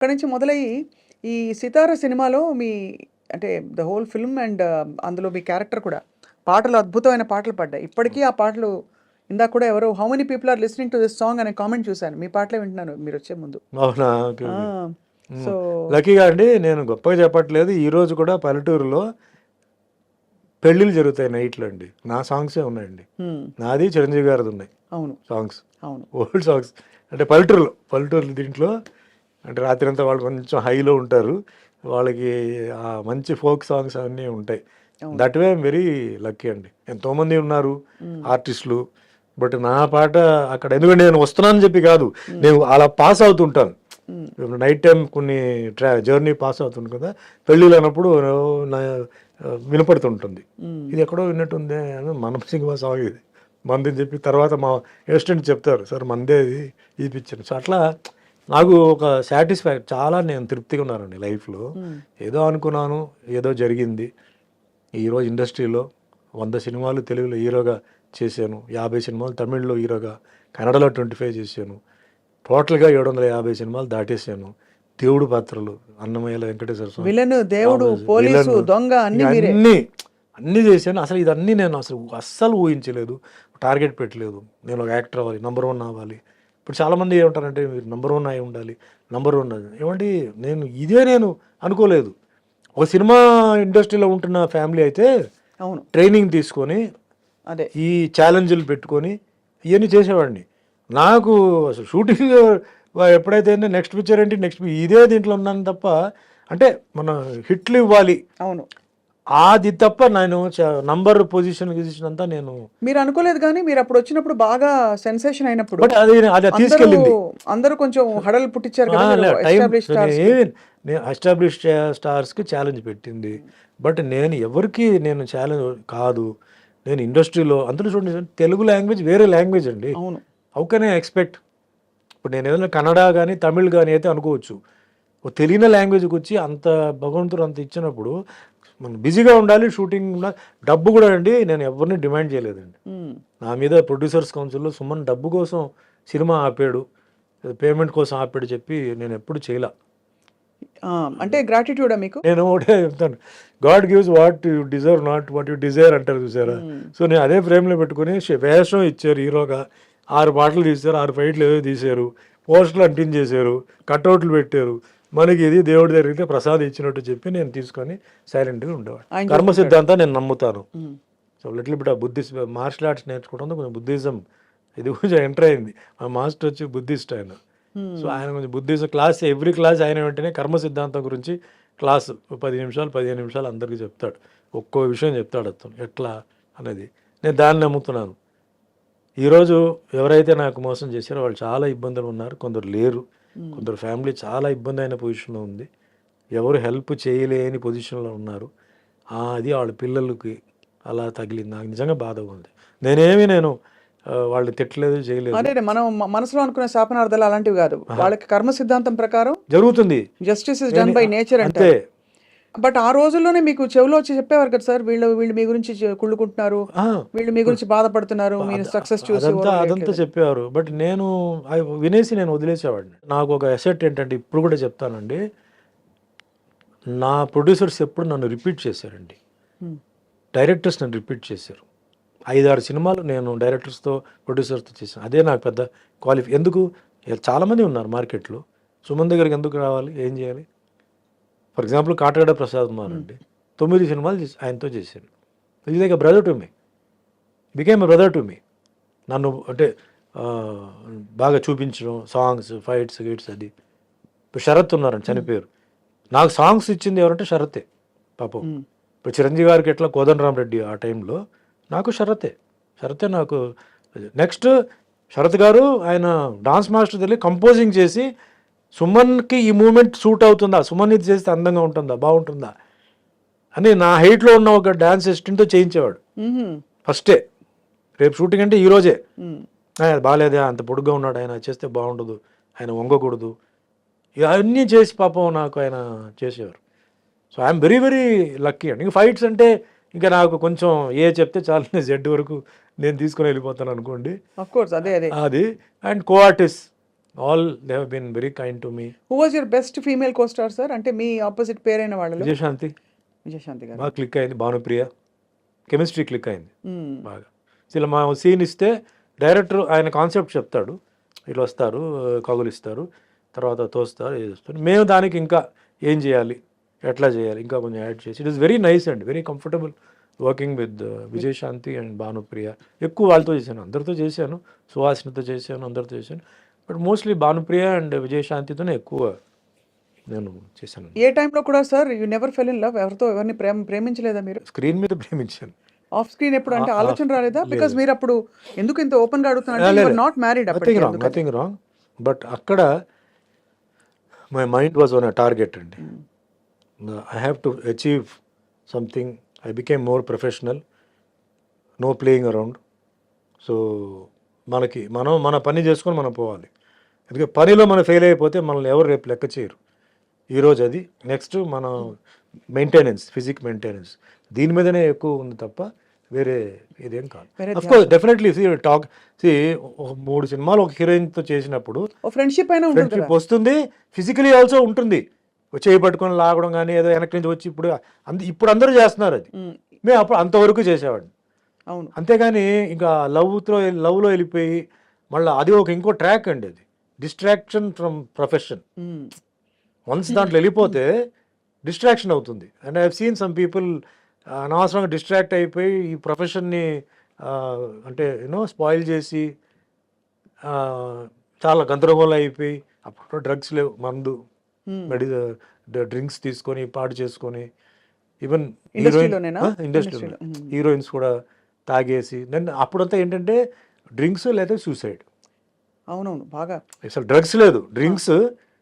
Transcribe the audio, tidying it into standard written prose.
అక్కడి నుంచి మొదలయ్యి ఈ 'సితార' సినిమాలో మీ అంటే ద హోల్ ఫిల్మ్ అండ్ అందులో మీ క్యారెక్టర్ కూడా పాటలు అద్భుతమైన పాటలు పడ్డాయి. ఇప్పటికీ ఆ పాటలు ఇందాక కూడా ఎవరో how many people are listening to this song అనే కామెంట్ చూసాను. మీ పాటలే వింటున్నాను మీరొచ్చే ముందు. అవునా? ఓకే. ఆ! ఓకే. సో లక్కీగా అండి నేను గొప్పగా చెప్పట్లేదు. ఈరోజు కూడా పల్లెటూరులో పెళ్ళిళ్ళు జరుగుతాయి నైట్‌లో అండి. నా సాంగ్సే ఉన్నాయండి. హ్మ్. నాది, చిరంజీవి గారిది ఉన్నాయి అవును. సాంగ్స్. అవును. Old songs. అంటే పల్లెటూరులో దీంట్లో అంటే రాత్రంతా వాళ్ళు కొంచెం హైలో ఉంటారు. వాళ్ళకి మంచి ఫోక్ సాంగ్స్ అవన్నీ ఉంటాయి. అవును. That way I'm very lucky అండి. ఎంతోమంది ఉన్నారు హ్మ్. ఆర్టిస్టులు. బట్ నా పాట అక్కడ ఎందుకంటే నేను వస్తున్నానని చెప్పి కాదు. హ్మ్. నేను అలా పాస్ అవుతుంటాను. హ్మ్. ఇప్పుడు నైట్ టైం కొన్ని జర్నీ పాస్ అవుతుంది కదా! పెళ్ళిళ్ళు అన్నప్పుడు నా వినపడుతుంటుంది. హ్మ్. ఇది ఎక్కడో విన్నట్టుంది అని మనం సినిమా సాంగ్ ఇది. మందని చెప్పి తర్వాత మా అసిస్టెంట్ చెప్తారు. సార్ మందే ఇది పిక్చర్. సో అట్లా నాకు ఒక చాలా నేను తృప్తిగా ఉన్నానండి లైఫ్‌లో. హ్మ్. ఏదో అనుకున్నాను, ఏదో జరిగింది. ఈరోజు ఇండస్ట్రీలో 100 సినిమాలు తెలుగులో హీరోగా చేశాను. 50 సినిమాలు తమిళ్‌లో హీరోగా, కన్నడలో 25 చేశాను. టోటల్‌గా 750 సినిమాలు దాటేసాను. దేవుడు పాత్రలు, అన్నమయ్యలో వెంకటేశ్వర స్వామి, విలన్, దేవుడు, రామోజీ, పోలీసు, విలన్, దొంగ అన్నీ ఇక మీరే. అన్నీ చేశాను. అసలు ఇదన్నీ నేను అస్సలు ఊహించలేదు. టార్గెట్ పెట్టలేదు. నేను ఒక యాక్టర్ అవ్వాలి, నంబర్ 1 అవ్వాలి. ఇప్పుడు చాలామంది ఏమంటారంటే మీరు నంబర్ 1 అయి ఉండాలి, నంబర్ 1 ఏమండి నేను అనుకోలేదు. ఒక సినిమా ఇండస్ట్రీలో ఉంటున్న ఫ్యామిలీ అయితే అవును. ట్రైనింగ్ తీసుకొని అదే. ఈ ఛాలెంజ్‌లు పెట్టుకొని ఇయన్నీ చేసేవాడిని. నాకు అసలు షూటింగ్ ఎప్పుడైతే నెక్స్ట్ పిక్చర్ ఏంటి ఇదే దీంట్లో ఉన్నాను తప్ప అంటే మన హిట్లు ఇవ్వాలి. అవును. అది తప్ప నేను నంబర్ పొజిషన్ అంతా నేను మీరు అనుకోలేదు గానీ, మీరప్పుడు వచ్చినప్పుడు బాగా సెన్సేషన్ అయినప్పుడు బట్ అది అది అందరూ తీసుకెళ్ళింది. అందరూ కొంచెం హడలు పుట్టించారు కదా! మీరు టైం ఎస్టాబ్లిష్ స్టార్స్‌కి. నేను ఎస్టాబ్లిష్ స్టార్స్‌కి ఛాలెంజ్ పెట్టింది. బట్ నేను ఎవరికీ నేను ఛాలెంజ్ కాదు. నేను ఇండస్ట్రీలో అందులో చూడండి తెలుగు లాంగ్వేజ్ వేరే లాంగ్వేజ్ అండి. అవును. హౌ కెన్ ఐ ఎక్స్‌పెక్ట్ ఇప్పుడు నేను ఏదైనా కన్నడ గాని, తమిళ్ గాని అయితే అనుకోవచ్చు. ఓ తెలియని లాంగ్వేజ్‌కొచ్చి అంత భగవంతుడు అంత ఇచ్చినప్పుడు మనం బిజీగా ఉండాలి. షూటింగ్ డబ్బు కూడా అండి నేను ఎవరిని డిమాండ్ చేయలేదండి. హ్మ్. నా మీద ప్రొడ్యూసర్స్ కౌన్సిల్‌లో సుమన్ డబ్బు కోసం సినిమా ఆపాడు. పేమెంట్ కోసం ఆపాడు చెప్పి నేను ఎప్పుడు చేయలా. ఆ! అంటే గ్రాటిట్యూడా మీకు? నేను ఒకటే చెప్తాను. God gives what you deserve not what you desire అంటారు చూసారా? హ్మ్. సో నేను అదే ఫ్రేమ్‌లో పెట్టుకొని వేషం ఇచ్చారు హీరోగా. 6 పాటలు తీశారు. 6 ఫైట్‌లు ఏవో తీశారు. పోస్టర్‌లు అంటించేశారు. కటౌట్లు పెట్టారు. మనకి ఇది దేవుడి దగ్గరికి ప్రసాదం ఇచ్చినట్టు చెప్పి నేను తీసుకొని సైలెంట్‌గా ఉండేవాడిని. ఆయన కర్మ చూసుకుంటాడు. సిద్ధాంతం నేను నమ్ముతాను. Hmm. So little bit of martial arts నేర్చుకోవడంతో కొంచెం బుద్ధిజం ఇది కొంచెం ఎంటర్ అయింది. మా మాస్టర్ వచ్చి బుద్ధిస్ట్ ఆయన. సో హ్మ్. ఆయన కొంచెం బుద్ధిజం ఎవ్రీ క్లాస్ ఆయన వెంటనే కర్మ సిద్ధాంతం గురించి క్లాసు 10 నిమిషాలు, 15 నిమిషాలు అందరికీ చెప్తాడు. ఒక్కో విషయం చెప్తాడు అతను ఎట్లా అనేది. నేను దాన్ని నమ్ముతున్నాను. ఈరోజు ఎవరైతే నాకు మోసం చేశారో వాళ్ళు చాలా ఇబ్బందులు ఉన్నారు. కొందరు లేరు. హ్మ్. కొందరు ఫ్యామిలీ చాలా ఇబ్బంది అయిన పొజిషన్లో ఉంది. ఎవరు హెల్ప్ చేయలేని పొజిషన్లో ఉన్నారు. అది వాళ్ళ పిల్లలకి అలా తగిలింది. నాకు నిజంగా బాధగా ఉంది. నేను వాళ్ళని తిట్టలేదు, చేయలేదు. అదే మనం మనసులో అనుకునే శాపనార్థాలు అలాంటివి గాదు. వాళ్ళకి కర్మ సిద్ధాంతం ప్రకారం జరుగుతుంది. Justice is done by nature అంతే. అంటారు. బట్ ఆ రోజుల్లోనే మీకు చెవిలో వచ్చి చెప్పేవారు కదా సార్! వీళ్ళు వీళ్ళు మీ గురించి కుళ్ళుకుంటున్నారు. ఆ! వీళ్ళు మీ గురించి బాధపడుతున్నారు. మీరు సక్సెస్ చూసి అదంతా ఓర్వలేట్లేదు. చెప్పేవారు. బట్ నేను అవి వినేసి నేను వదిలేసేవాడిని. నాకు ఒక అసెట్ ఏంటంటే ఇప్పుడు కూడా చెప్తానండి. నా ప్రొడ్యూసర్స్ ఎప్పుడు నన్ను రిపీట్ చేశారండి. హ్మ్. డైరెక్టర్స్ నన్ను రిపీట్ చేశారు. 5, 6 సినిమాలు నేను డైరెక్టర్స్‌తో, ప్రొడ్యూసర్స్‌తో చేశాను. అదే నాకు పెద్ద ఎందుకు చాలామంది ఉన్నారు మార్కెట్‌లో. సుమన్ దగ్గరికి ఎందుకు రావాలి? ఏం చేయాలి? ఫర్ ఎగ్జాంపుల్ కాటగడ ప్రసాద్ కుమార్ అండి. 9 సినిమాలు ఆయనతో చేశాను. Is like a brother to me. Became a brother to me. నన్ను అంటే బాగా చూపించడం, సాంగ్స్, ఫైట్స్, గిట్స్ అది. ఇప్పుడు శరత్ ఉన్నారండి చనిపోయారు. నాకు సాంగ్స్ ఇచ్చింది ఎవరంటే శరతే పాపం. హ్మ్. ఇప్పుడు చిరంజీవి గారికి ఎట్లా కోదండరామరెడ్డి ఆ టైంలో నాకు శరతే నాకు నెక్స్ట్ శరత్ గారు ఆయన డాన్స్ మాస్టర్ తెలియ కంపోజింగ్ చేసి సుమన్కి ఈ మూమెంట్ సూట్ అవుతుందా, సుమన్ ఇది చేస్తే అందంగా ఉంటుందా, బాగుంటుందా అని నా హైట్లో ఉన్న ఒక డాన్స్ అసిస్టెంట్తో చేయించేవాడు హుహు. ఫస్టే. రేపు షూటింగ్ అంటే ఈరోజే హ్మ్. బాగాలేదే అంత పొడుగ్గా ఉన్నాడు ఆయన చేస్తే బాగుండదు, ఆయన వంగకూడదు, ఇవన్నీ చేసి పాపం నాకు ఆయన చేసేవారు. So I'm very very lucky అండి. ఇంక ఫైట్స్ అంటే ఇంకా నాకు కొంచెం చెప్తే చాలు జెడ్ వరకు నేను తీసుకొని వెళ్ళిపోతాను అనుకోండి. Of course. అదే. అది and co artist all they have been very kind to me. Who was your best female costar sir? అంటే మీ ఆపోజిట్ పేరైన వాళ్ళలో. విజయశాంతి విజయశాంతి గారు. బాగా క్లిక్ అయింది, భానుప్రియ కెమిస్ట్రీ క్లిక్ అయింది మ్మ్. బాగా. అసలు మా సీన్ ఇస్తే డైరెక్టర్ ఆయన కాన్సెప్ట్ చెప్తాడు, ఇట్లా వస్తారు, కగులిస్తారు, తర్వాత తోస్తారు, ఏది వస్తారు, మేము దానికి ఇంకా ఏం చేయాలి, ఎట్లా చేయాలి, ఇంకా కొంచెం యాడ్ చేసి. It is very nice and very comfortable working with Vijayashanti and Bhanupriya. ఎక్కువ వాళ్ళతో చేశాను, అందరితో చేశాను, సుహాసినితో చేశాను, అందరితో చేశాను, బట్ మోస్ట్లీ భానుప్రియ అండ్ విజయశాంతితోనే ఎక్కువ నేను చేశాను. ఏ టైంలో కూడా sir you never fell in love? ఎవరితో ఎవరిని ప్రేమించలేదా మీరు? స్క్రీన్ మీద ప్రేమించాను. ఆఫ్ స్క్రీన్ ఎప్పుడు అంటే ఆలోచన రాలేదా? లేదు. బికాజ్ మీరు అప్పుడు ఎందుకు ఇంత ఓపెన్ గా అడుగుతున్నారు? Not married nothing wrong, but అక్కడ my mind was on a target అండి. I have to achieve something. I became more professional, no playing around. So మనం మన పని చేసుకొని మనం పోవాలి. ఎందుకంటే పనిలో మనం ఫెయిల్ అయిపోతే మనల్ని ఎవరు రేపు లెక్క చేయరు. ఈరోజు అది, నెక్స్ట్ మన మెయింటెనెన్స్, ఫిజిక్ మెయింటెనెన్స్, దీని మీదనే ఎక్కువ ఉంది తప్ప వేరే ఇదేం కాదు. అఫ్కోర్స్ డెఫినెట్లీ టాక్ ఒక 3 సినిమాలు ఒక హీరోయిన్తో చేసినప్పుడు ఫ్రెండ్షిప్ అయినా ఉంటుంది ఫ్రెండ్షిప్ వస్తుంది, ఫిజికలీ ఆల్సో ఉంటుంది. చేయి పట్టుకొని లాగడం కానీ ఏదో వెనక్కి నుంచి వచ్చి ఇప్పుడు అందరూ చేస్తున్నారు అది. మేము అప్పుడు అంతవరకు చేసేవాడిని. అవును. అంతేగాని ఇంకా లవ్లో వెళ్ళిపోయి మళ్ళీ అది ఇంకో ట్రాక్ అండి, అది డిస్ట్రాక్షన్ ఫ్రమ్ ప్రొఫెషన్. వన్స్ దాంట్లో వెళ్ళిపోతే డిస్ట్రాక్షన్ అవుతుంది. And I have seen some people అనవసరంగా డిస్ట్రాక్ట్ అయిపోయి ఈ ప్రొఫెషన్ని అంటే స్పాయిల్ చేసి చాలా గందరగోళం అయిపోయి, అప్పుడు డ్రగ్స్ లేవు, మందు డ్రింక్స్ తీసుకొని పాడు చేసుకొని, ఈవెన్ ఇండస్ట్రీలో హీరోయిన్స్ కూడా తాగేసి, నేను అప్పుడంతా ఏంటంటే డ్రింక్స్ లేదా సూసైడ్. అవునవును బాగా. అసలు డ్రగ్స్ లేదు, డ్రింక్స్